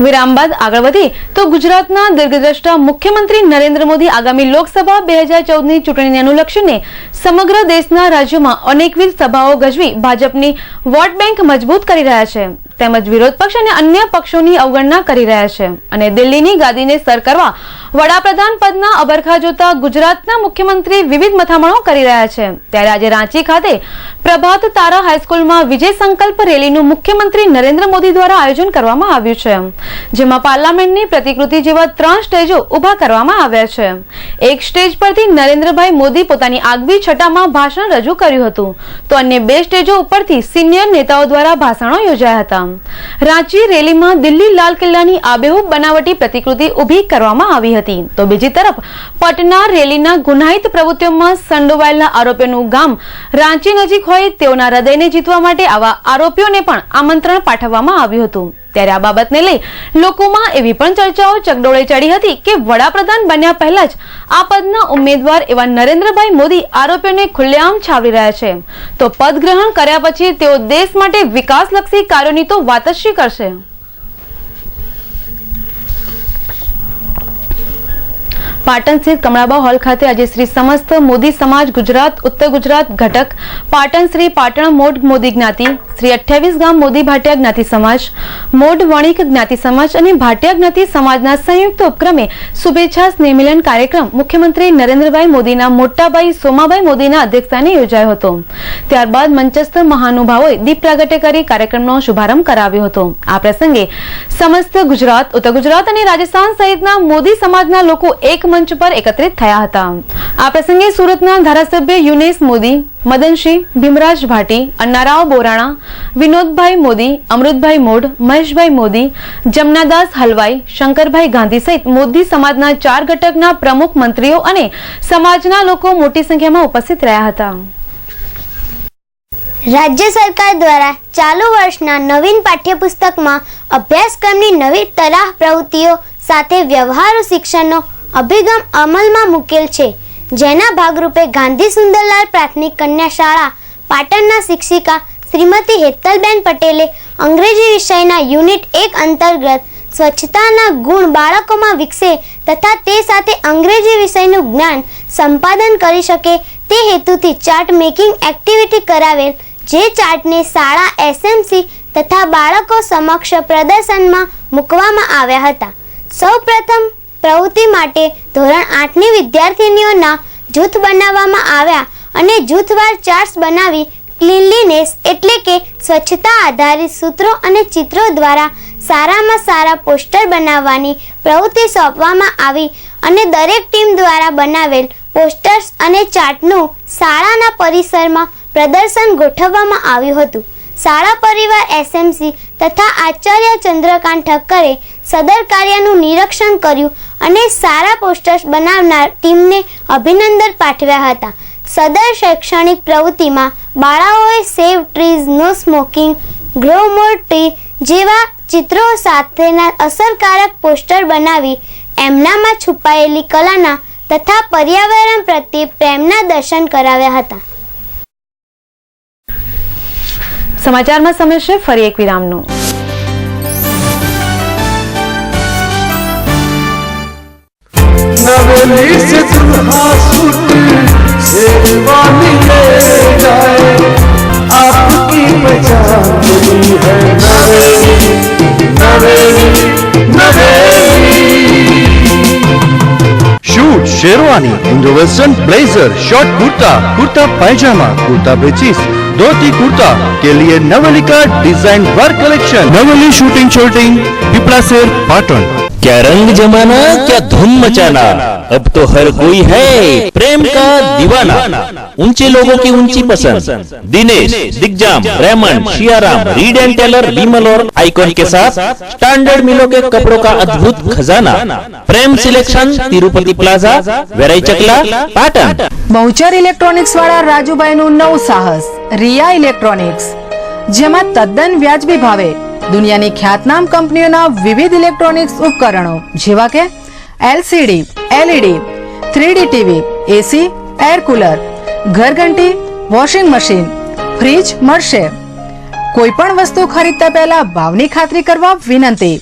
વિરામ બાદ આગળ વધી તો ગુજરાતના દીર્ઘદ્રષ્ટા મુખ્યમંત્રી નરેન્દ્ર મોદી આગામી લોકસભા 2014ની ચૂંટણીને અનુલક્ષીને સમગ્ર દેશના રાજ્યોમાં અનેકવિધ સભાઓ ગજવી ભાજપની વોટ બેંક મજબૂત કરી રહ્યા છે તેમજ વિરોધ પક્ષ અને અન્ય પક્ષોની અવગણના કરી રહ્યા છે અને દિલ્હીની ગાદીને સર કરવા વડાપ્રધાન પદના અબરખા જોતા ગુજરાતના મુખ્યમંત્રી વિવિધ મથામણો કરી રહ્યા છે. ત્યારે આજે રાંચી ખાતે પ્રભાત તારા હાઈસ્કૂલમાં વિજય સંકલ્પ રેલીનું મુખ્યમંત્રી નરેન્દ્ર મોદી દ્વારા આયોજન કરવામાં આવ્યું છે, જેમાં પાર્લામેન્ટની પ્રતિકૃતિ જેવા 3 સ્ટેજો ઉભા કરવામાં આવ્યા છે. એક સ્ટેજ પરથી નરેન્દ્રભાઈ મોદી પોતાની આગવી છટામાં ભાષણ રજૂ કર્યું હતું તો અન્ય 2 સ્ટેજો ઉપરથી સિનિયર નેતાઓ દ્વારા ભાષણો યોજાયા હતા. રાંચી રેલીમાં દિલ્હી લાલ કિલ્લાની આબેહૂબ બનાવટી પ્રતિકૃતિ ઊભી કરવામાં આવી હતી તો બીજી તરફ પટના રેલીના ગુનાહિત પ્રવૃત્તિઓમાં સંડોવાયેલા આરોપીઓનું ગામ રાંચી નજીક હોય તેઓના હૃદયને જીતવા માટે આવા આરોપીઓને પણ આમંત્રણ પાઠવવામાં આવ્યું હતું. ત્યારે આ બાબતને લઈ લોકોમાં એવી પણ ચર્ચાઓ ચકડોળે ચડી હતી કે વડાપ્રધાન બન્યા પહેલા જ આ પદના ઉમેદવાર એવા નરેન્દ્રભાઈ મોદી આરોપીઓને ખુલ્લેઆમ છાવરી રહ્યા છે તો પદ ગ્રહણ કર્યા પછી તેઓ દેશ માટે વિકાસલક્ષી કાર્યોની તો વાત જ શી કરશે. પાટણ સ્થિત કમળાબા હોલ ખાતે આજે શ્રી સમસ્ત મોદી સમાજ ગુજરાત ઉત્તર ગુજરાત ઘટક પાટણ શ્રી પાટણ મોડ મોદી જ્ઞાતિ શ્રી 28 ગામ મોદી ભાટિયા જ્ઞાતિ સમાજ મોડ વણિક જ્ઞાતિ સમાજ અને ભાટિયા જ્ઞાતિ સમાજના સંયુક્ત ઉપક્રમે શુભેચ્છા સ્નેહમિલન કાર્યક્રમ મુખ્યમંત્રી નરેન્દ્રભાઈ મોદીના મોટાભાઈ સોમાભાઈ મોદીના અધ્યક્ષસ્થાને યોજાયો હતો. ત્યારબાદ મંચસ્થ મહાનુભાવોએ દીપ પ્રાગટ્ય કરી કાર્યક્રમનો શુભારંભ કરાવ્યો હતો. આ પ્રસંગે સમસ્ત ગુજરાત ઉત્તર ગુજરાત અને રાજસ્થાન સહિતના મોદી સમાજના લોકો એક મંચ પર એકત્રિત થયા હતા. આ પ્રસંગે સુરતના ધારાસભ્ય યુનેસ મોદી, મદનસિંહ, ભીમરાજ ભાટી, અન્નારાવ બોરાણા, વિનોદભાઈ મોદી, અમૃતભાઈ મોડ, મહેશભાઈ મોદી, જમનાદાસ હલવાઈ, શંકરભાઈ ગાંધી સહિત મોદી સમાજના 4 ઘટકના પ્રમુખ મંત્રીઓ અને સમાજના લોકો મોટી સંખ્યામાં ઉપસ્થિત રહ્યા હતા. રાજ્ય સરકાર દ્વારા ચાલુ વર્ષના નવીન પાઠ્યપુસ્તકમાં અભ્યાસક્રમની નવી તરાહ પ્રવૃત્તિઓ સાથે વ્યવહારુ શિક્ષણનો અભિગમ અમલમાં મૂકેલ છે, જેના ભાગરૂપે ગાંધી સુંદરલાલ પ્રાથમિક કન્યા શાળા પાટણના શિક્ષિકા શ્રીમતી હેતલબેન પટેલે અંગ્રેજી વિષયના યુનિટ 1 અંતર્ગત સ્વચ્છતાના ગુણ બાળકોમાં વિકસે તથા તે સાથે અંગ્રેજી વિષયનું જ્ઞાન સંપાદન કરી શકે તે હેતુથી ચાર્ટ મેકિંગ એક્ટિવિટી કરાવેલ, જે ચાર્ટને શાળા એસએમસી તથા બાળકો સમક્ષ પ્રદર્શનમાં મૂકવામાં આવ્યા હતા. સૌપ્રથમ પ્રવૃત્તિ માટે ધોરણ 8ની વિદ્યાર્થીનીઓના જૂથ બનાવવામાં આવ્યા અને જૂથવાર ચાર્ટ્સ બનાવી ક્લીનલીનેસ એટલે કે સ્વચ્છતા આધારિત સૂત્રો અને ચિત્રો દ્વારા સારામાં સારા પોસ્ટર બનાવવાની પ્રવૃત્તિ સોંપવામાં આવી અને દરેક ટીમ દ્વારા બનાવેલ પોસ્ટર્સ અને ચાર્ટનું શાળાના પરિસરમાં પ્રદર્શન ગોઠવવામાં આવ્યું હતું. શાળા પરિવાર એસએમસી તથા આચાર્ય ચંદ્રકાંત ઠક્કરે સદર કાર્યનું નિરીક્ષણ કર્યું અને સારા પોસ્ટર્સ બનાવનાર ટીમને અભિનંદન પાઠવ્યા હતા. સદર શૈક્ષણિક પ્રવૃત્તિમાં બાળાઓએ save trees, no smoking, grow more tree જેવા ચિત્રો સાથેના અસરકારક પોસ્ટર બનાવી એમનામાં છુપાયેલી કલાના તથા પર્યાવરણ પ્રત્યે પ્રેમના દર્શન કરાવ્યા હતા. સમાચારમાં સમય છે ફરી એક વિરામનો. नवेली से दुल्हा सूट शेरवानी ले जाए, आपकी पहचान बनी है Naveli, Naveli, Naveli. Suit sherwani, Indo western blazer, short kurta, kurta pyjama, kurta पेचीस, धोती कुर्ता के लिए नवलिका design work collection. Naveli suiting shirting Pipla Sher Patan. क्या रंग जमाना, क्या धूम मचाना, अब तो हर कोई है प्रेम का दीवाना. ऊंचे लोगों की ऊंची पसंद, Dinesh, Digjam, Raymond, Siyaram, Reid and Taylor, Vimal और आइकॉन के साथ स्टैंडर्ड मिलों के कपड़ों का अद्भुत खजाना. प्रेम सिलेक्शन, तिरुपति प्लाजा, वेराई चकला, पाटन. બહુચર ઇલેક્ટ્રોનિક્સ વાળા રાજુભાઈનું નવું સાહસ રિયા ઇલેક્ટ્રોનિક્સ, જેમાં તદ્દન વ્યાજબી ભાવે દુનિયાની ખ્યાતનામ કંપનીઓના વિવિધ ઇલેક્ટ્રોનિક્સ ઉપકરણો જેવા કે LCD, LED, 3D TV, AC, air cooler, ઘરઘંટી, વોશિંગ મશીન, ફ્રીજ મળશે. કોઈ પણ વસ્તુ ખરીદતા પહેલા ભાવની ખાતરી કરવા વિનંતી.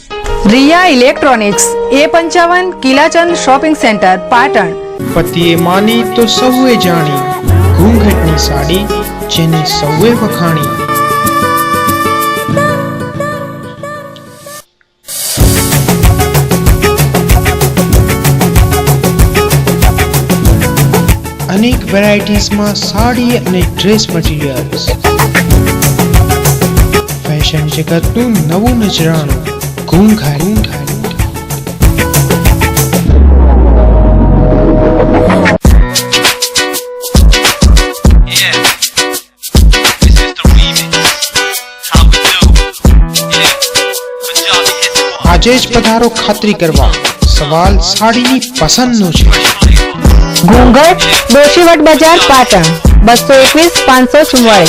Riya electronics, A55 Kilachand shopping centre, Patan. પતિએ માની તો સૌએ જાણી, ઘૂંઘટની સાડી જેને સૌએ વખાણી. અનેક વેરાયટીઝમાં સાડી અને ડ્રેસ મટીરિયલ્સ, ફેશન જગતનું નવું નજરાણું, ઘૂંઘાટ. આજે જ પધારો ખાતરી કરવા, સવાલ સાડીની પસંદનો છે. ઘૂંઘટ, દોશીવટ બજાર, પાટણ. 221 544.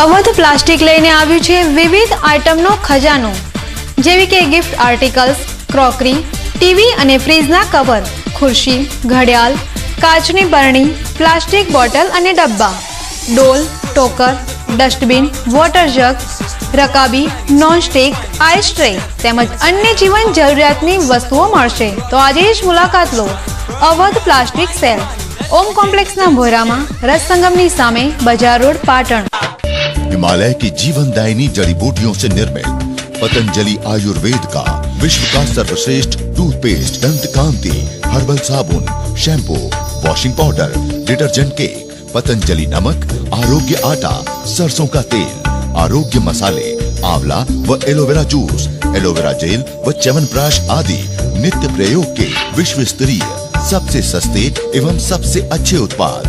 અવધ પ્લાસ્ટિક લઈને આવ્યું છે વિવિધ આઇટમનો ખજાનો, જેવી કે ગિફ્ટ આર્ટિકલ્સ, ક્રોકરી, ટીવી અને ફ્રીજના કવર, ખુરશી, ઘડિયાળ, કાચની બરણી, પ્લાસ્ટિક બોટલ અને ડબ્બા, ડોલ, ટોકર, ડસ્ટબિન, વોટર જગ, રકાબી, નોનસ્ટિક, આઈસ ટ્રે તેમજ અન્ય જીવન જરૂરિયાતની વસ્તુઓ મળશે. તો આજે જ મુલાકાત લો. અવધ પ્લાસ્ટિક સેલ, ઓમ કોમ્પ્લેક્સના ભોયરામાં રસ સંગમની સામે બજાર રોડ પાટણ। हिमालय की जीवनदायिनी जड़ी बूटियों से निर्मित पतंजलि आयुर्वेद का विश्व का सर्वश्रेष्ठ टूथपेस्ट, दंत कांति, हर्बल साबुन, shampoo, washing powder, detergent cake, Patanjali नमक, आरोग्य आटा, सरसों का तेल, आरोग्य मसाले, आंवला व एलोवेरा जूस, एलोवेरा जेल व च्यवनप्राश आदि नित्य प्रयोग के विश्व स्तरीय सबसे सस्ते एवं सबसे अच्छे उत्पाद।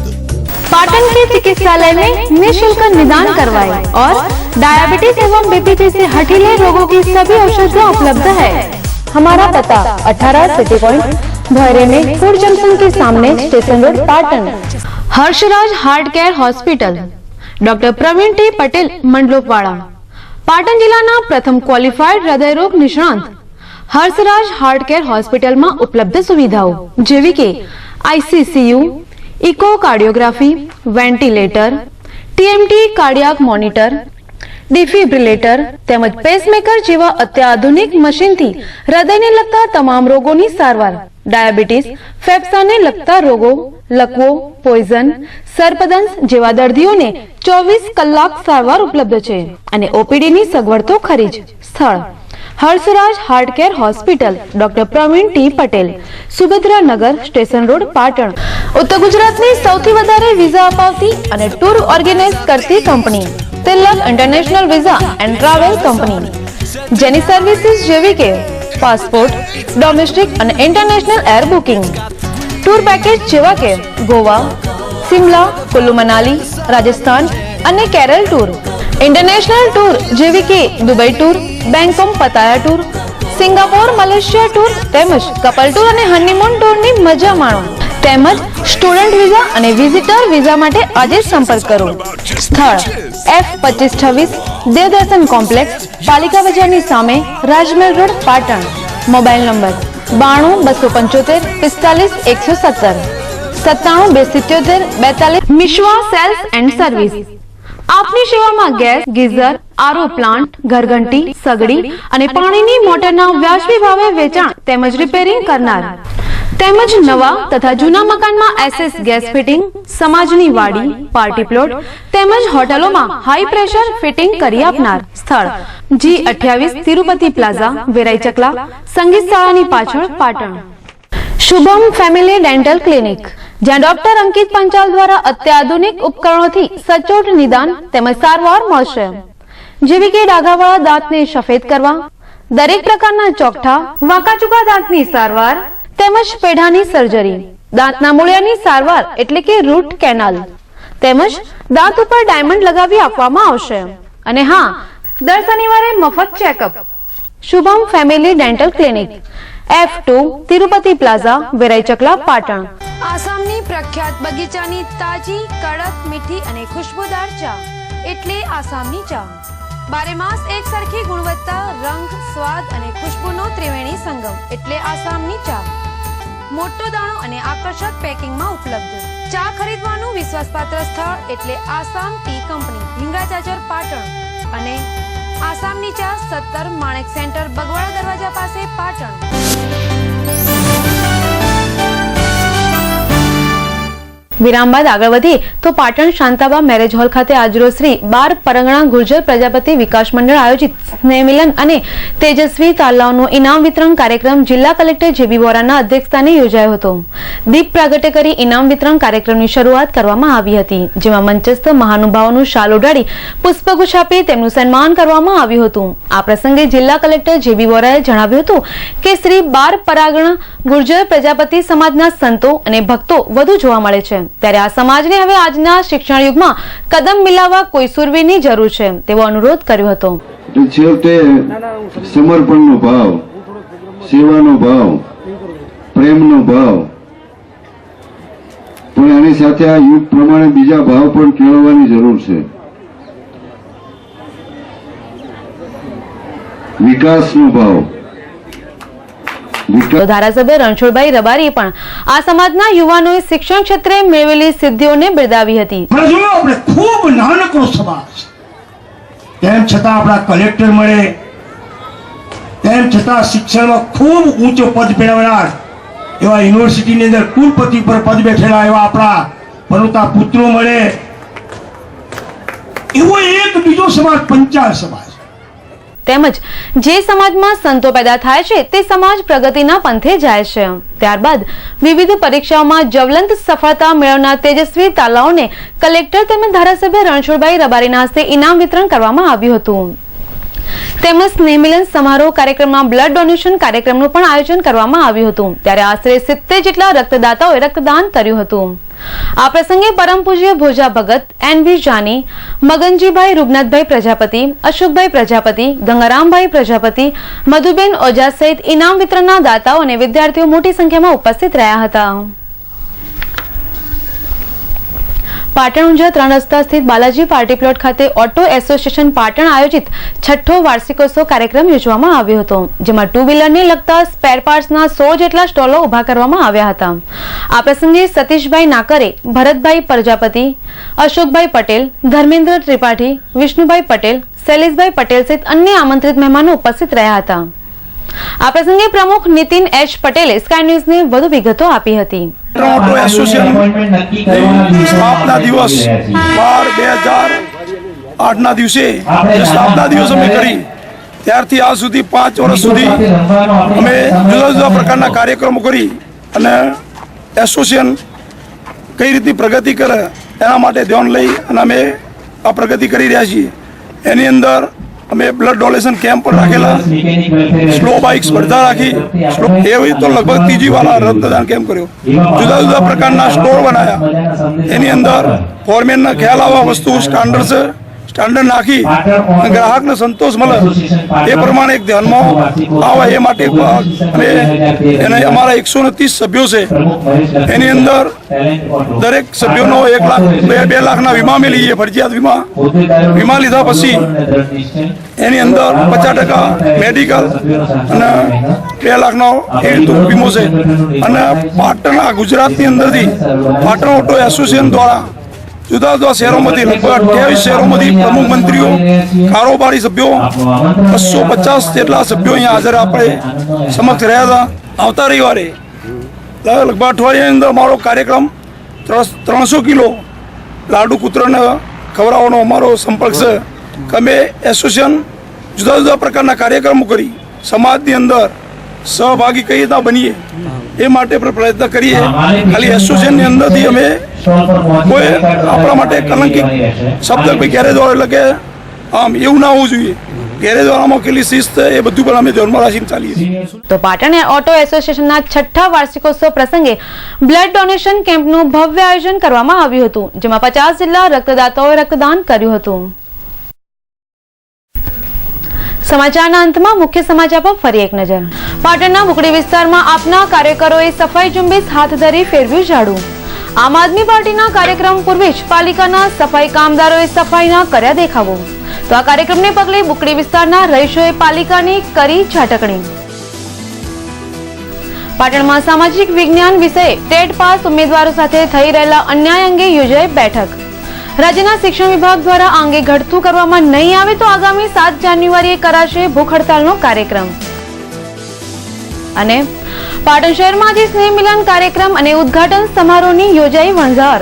पाटन के चिकित्सालय में निःशुल्क निदान करवाए और डायबिटीज एवं बीपी से हठीले रोगों की सभी औषधियाँ उपलब्ध है। हमारा पता 18 सिटी पॉइंट भैरे में फूड जंक्शन के सामने station road Patan. Harshraj heart care hospital, doctor Pravin T Patel Mandlopwada, Patan जिल्लाना प्रथम क्वॉलिफाइड हृदयरोग निष्णात हर्षराज हार्ट केयर हॉस्पिटल में उपलब्ध सुविधाओं जेवी के ICCU, echocardiography, ventilator, TMT cardiac monitor, defibrillator તેમજ પેસમેકર જેવા અત્યાધુનિક મશીનથી હૃદયને લગતા તમામ રોગોની સારવાર, ડાયાબિટીસ, ફેફસાને લગતા રોગો, લકવો, પોઈઝન, સર્પદંશ જેવા દર્દીઓને 24 કલાક સારવાર ઉપલબ્ધ છે અને ઓપીડીની સગવડ તો ખરી જ। સ્થળ Harshraj heart care hospital, doctor Pravin T Patel, Subhadranagar, station road, Patan. ઉત્તર ગુજરાતની સૌથી વધારે વિઝા અપાવતી અને ટૂર ઓર્ગેનાઇઝ કરતી company Tilak international visa and travel company, જેની સર્વિસીસ જેવી કે પાસપોર્ટ, ડોમેસ્ટિક અને international air booking, tour package જેવા કે ગોવા, સિમલા, કુલ્લુ મનાલી, રાજસ્થાન અને કેરળ ટૂર, ઇન્ટરનેશનલ ટૂર જેવી કે Dubai tour, Bangkok Pattaya tour, Singapore, Malaysia tour તેમજ કપલ ટૂર અને હનીમૂન ટૂરની મજા માણો તેમજ સ્ટુડન્ટ વિઝા અને વિઝિટર વિઝા માટે આજે સંપર્ક કરો। સ્થળ F2526 દેવદર્શન કોમ્પ્લેક્સ, પાલિકા બજારની સામે, Rajmahal road, Patan. Mobile number 92 245 117 97 277 Mishwa sales and service. આપની સેવામાં ગેસ, ગીઝર, આરઓ પ્લાન્ટ, ઘરઘંટી, સગડી અને પાણીની મોટરના વ્યાજબી ભાવે વેચાણ તેમજ રિપેરિંગ કરનાર તેમજ નવા તથા જૂના મકાનમાં એસએસ ગેસ ફિટિંગ, સમાજની વાડી, પાર્ટી પ્લોટ તેમજ હોટલોમાં હાઈ પ્રેશર ફિટિંગ કરી આપનાર। સ્થળ G28 તિરુપતિ પ્લાઝા, વેરાઈ ચકલા, સંગીત શાળાની પાછળ, Patan. Shubham family dental clinic, જ્યાં ડોક્ટર અંકિત પંચાલ દ્વારા અત્યાધુનિક ઉપકરણોથી સચોટ નિદાન તેમજ સારવાર મળશે, જેવી કે ડાઘાવાળા દાંતને સફેદ કરવા, દરેક પ્રકારના ચોકઠા, વાંકાચૂકા દાંતની સારવાર તેમજ પેઢાની સર્જરી, દાંતના મૂળિયાની સારવાર એટલે કે રૂટ કેનાલ તેમજ દાંત ઉપર ડાયમંડ લગાવી આપવામાં આવશે અને હા, દર શનિવારે મફત checkup. Shubham family dental clinic, F2 Tirupati plaza, Verai Chakla, Patan. આસામની પ્રખ્યાત બગીચાની તાજી, કડક, મીઠી અને ખુશ્બુદાર ચા એટલે આસામની ચા। બારે માસ એક સરખી ગુણવત્તા, રંગ, સ્વાદ અને ખુશ્બુનો ત્રિવેણી સંગમ એટલે આસામની ચા। મોટો દાણો અને આકર્ષક પેકિંગમાં ઉપલબ્ધ। ચા ખરીદવાનું વિશ્વાસપાત્ર સ્થળ એટલે આસામ ટી કંપની, હિંગળાચાચર, પાટણ અને આસામની ચા 17 માણેક સેન્ટર, બગવાડા દરવાજા પાસે, પાટણ। વિરામ બાદ આગળ વધીએ તો પાટણ શાંતાબા મેરેજ હોલ ખાતે આજરોજ શ્રી 12 પરંગણા ગુર્જર પ્રજાપતિ વિકાસ મંડળ આયોજિત સ્નેહ મિલન અને તેજસ્વી તાલાઓનો ઇનામ વિતરણ કાર્યક્રમ જિલ્લા કલેક્ટર જેબી વોરાના અધ્યક્ષસ્થાને યોજાયો હતો। દીપ પ્રાગટ્ય કરી ઇનામ વિતરણ કાર્યક્રમની શરૂઆત કરવામાં આવી હતી, જેમાં મંચસ્થ મહાનુભાવોનું શાલ ઉડાડી પુષ્પગુચ્છ આપી તેમનું સન્માન કરવામાં આવ્યું હતું। આ પ્રસંગે જિલ્લા કલેક્ટર જેબી વોરાએ જણાવ્યું હતું કે શ્રી 12 પરંગણા ગુર્જર પ્રજાપતિ સમાજના સંતો અને ભક્તો વધુ જોવા મળે છે, ત્યારે આ સમાજને હવે આજના શિક્ષણ યુગમાં કદમ મિલાવવા કોઈ સુરવીરની જરૂર છે તેવો અનુરોધ કર્યો હતો। છેવટે સમર્પણનો ભાવ, સેવાનો ભાવ, પ્રેમનો ભાવ, પણ આની સાથે આ યુગ પ્રમાણે બીજા ભાવ પણ કેળવવાની જરૂર છે। વિકાસનો ભાવ। ધારાસભ્ય રણછોડભાઈ રબારીએ પણ આ સમાજના યુવાનોએ શિક્ષણ ક્ષેત્રે મેળવેલી સિદ્ધિઓને બિરદાવી હતી। આપણે ખૂબ નાનકડો સમાજ, તેમ છતાં આપણા કલેક્ટર મળે, તેમ છતાં શિક્ષણમાં ખૂબ ઊંચો પદ મેળવનાર એવા યુનિવર્સિટીની અંદર કુલપતિ પર પદ બેઠેલા એવા આપણા પનોતા પુત્રો મળે, એવો એક બીજો સમાજ પંચાલ સમાજ. તેમજ જે સમાજમાં સંતો પેદા થાય છે તે સમાજ પ્રગતિના પંથે જાય છે. ત્યારબાદ વિવિધ પરીક્ષાઓમાં જ્વલંત સફળતા મેળવનાર તેજસ્વી તાલાઓને કલેક્ટર તેમજ ધારાસભ્ય રણછોડભાઈ રબારીના હસ્તે ઇનામ વિતરણ કરવામાં આવ્યું હતું. તેમજ સ્નેહમિલન સમારોહ કાર્યક્રમમાં બ્લડ ડોનેશન કાર્યક્રમનું પણ આયોજન કરવામાં આવ્યું હતું. ત્યારે આશરે 70 જેટલા રક્તદાતાઓએ રક્તદાન કર્યું હતું. આ પ્રસંગે પરમ પૂજ્ય ભોજા ભગત, એનવી જાની, મગનજીભાઈ રૂપનાથભાઈ પ્રજાપતિ, અશોકભાઈ પ્રજાપતિ, ગંગારામભાઈ પ્રજાપતિ, મધુબેન ઓઝા સહિત ઇનામ વિતરણના દાતાઓ અને વિદ્યાર્થીઓ મોટી સંખ્યામાં ઉપસ્થિત રહ્યા હતા. પાટણ ઊંઝા 3 રસ્તા સ્થિત બાલાજી પાર્ટી પ્લોટ ખાતે ઓટો એસોસિએશન પાટણ આયોજિત 6ઠ્ઠો વાર્ષિકોત્સવ કાર્યક્રમ યોજવામાં આવ્યો હતો, જેમાં 2 વ્હીલરને લગતા સ્પેર પાર્ટ્સના 100 જેટલા સ્ટોલો ઉભા કરવામાં આવ્યા હતા. આ પ્રસંગે સતીશભાઈ નાકરે, ભરતભાઈ પ્રજાપતિ, અશોકભાઈ પટેલ, ધર્મેન્દ્ર ત્રિપાઠી, વિષ્ણુભાઈ પટેલ, શૈલેષભાઈ પટેલ સહિત અન્ય આમંત્રિત મહેમાનો ઉપસ્થિત રહ્યા હતા. આ પ્રસંગે પ્રમુખ નીતિન એચ પટેલે સ્કાય ન્યૂઝને વધુ વિગતો આપી હતી. ઓટો એસોસિએશન સ્થાપના દિવસ 12/2008ના દિવસે સ્થાપના દિવસ અમે કરી, ત્યારથી આજ સુધી 5 વર્ષ સુધી અમે જુદા જુદા પ્રકારના કાર્યક્રમો કરી અને એસોસિએશન કઈ રીતની પ્રગતિ કરે એના માટે ધ્યાન લઈ અને અમે આ પ્રગતિ કરી રહ્યા છીએ. એની અંદર અમે બ્લડ ડોનેશન કેમ્પ પણ રાખેલા, સ્લો બાઇક સ્પર્ધા રાખી, એવી તો લગભગ 3જી વાળા રક્તદાન કેમ્પ કર્યો, જુદા જુદા પ્રકારના સ્ટોર બનાવ્યા. એની અંદર ફોરમેનના ખ્યાલ આવા વસ્તુ સ્ટાન્ડર્ડ છે, સ્ટાન્ડર્ડ નાખી ગ્રાહકને સંતોષ મળે એ પ્રમાણે એક ધ્યાનમાં આવે એ માટે અમે એને અમારા 130 સભ્યો છે. એની અંદર દરેક સભ્યોનો 1 લાખ 2 લાખના વીમા અમે લઈએ, ફરજિયાત વીમા લીધા પછી એની અંદર 50% મેડિકલ અને 2 લાખનો એ વીમો છે. અને પાટણ ગુજરાતની અંદરથી પાટણ ઓટો એસોસિએશન દ્વારા જુદા જુદા શહેરોમાંથી લગભગ 28 શહેરોમાંથી પ્રમુખ મંત્રીઓ, કારોબારી સભ્યો 250 જેટલા સભ્યો અહીંયા હાજર આપણે સમક્ષ રહ્યા હતા. આવતા રવિવારે લગભગ અઠવાડિયાની અંદર અમારો કાર્યક્રમ 300 કિલો લાડુ કૂતરાને ખવડાવવાનો અમારો સંપર્ક છે. અમે એસોસિએશન જુદા જુદા પ્રકારના કાર્યક્રમો કરી સમાજની અંદર સહભાગી કઈ રીતના બનીએ એ માટે પ્રયત્ન કરીએ. ખાલી એસોસિએશનની અંદરથી અમે કોઈ આપણા માટે કલંકિત શબ્દ ગેરેજ વાળો એટલે કે આમ એવું ના હોવું જોઈએ. ગેરેજ વાળામાં કેટલી શિસ્ત એ બધું પણ અમે ધ્યાનમાં રાખીને ચાલીએ છીએ. તો પાટણ ઓટો એસોસિએશનના 6ઠ્ઠા વાર્ષિકોત્સવ પ્રસંગે બ્લડ ડોનેશન કેમ્પનું ભવ્ય આયોજન કરવામાં આવ્યું હતું, જેમાં 50 જેટલા રક્તદાતાઓએ રક્તદાન કર્યું હતું. સમાચારના અંતમાં મુખ્ય સમાચાર પર ફરી એક નજર. પાટણના બુકડી વિસ્તારમાં આપના કાર્યકરોએ સફાઈ ઝુંબેશ હાથ ધરી ફેરવ્યું ઝાડુ. આમ આદમી પાર્ટીના કાર્યક્રમ પૂર્વે જ પાલિકાના સફાઈ કામદારોએ સફાઈના કર્યા દેખાવો. તો આ કાર્યક્રમને પગલે બુકડી વિસ્તારના રહીશોએ પાલિકાની કરી ઝાટકણી. પાટણમાં સામાજિક વિજ્ઞાન વિષયે ટેટ પાસ ઉમેદવારો સાથે થઈ રહેલા અન્યાય અંગે યોજાઈ બેઠક. રાજ્યના શિક્ષણ વિભાગ દ્વારા આ અંગે ઘટતું કરવામાં નહીં આવે તો આગામી 7 જાન્યુઆરીએ કરાશે ભૂખ હડતાલનો કાર્યક્રમ. અને પાટણ શહેરમાં આજે સ્નેહ મિલન કાર્યક્રમ અને ઉદ્ઘાટન સમારોહની યોજાઈ વણઝાર.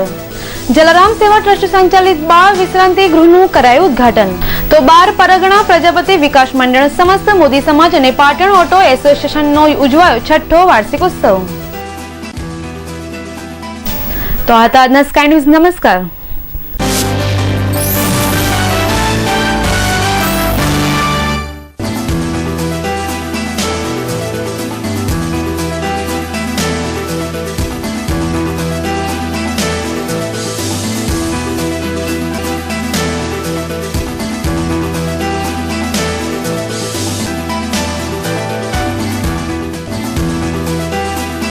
જલારામ સેવા ટ્રસ્ટ સંચાલિત બાળ વિશ્રાંતિ ગૃહનું કરાયું ઉદ્ઘાટન. તો 12 પરગણા પ્રજાપતિ વિકાસ મંડળ, સમસ્ત મોદી સમાજ અને પાટણ ઓટો એસોસિએશનનો ઉજવાયો 6ઠ્ઠો વાર્ષિકોત્સવ. તો આ હતા આજના સ્કાય ન્યૂઝ. નમસ્કાર.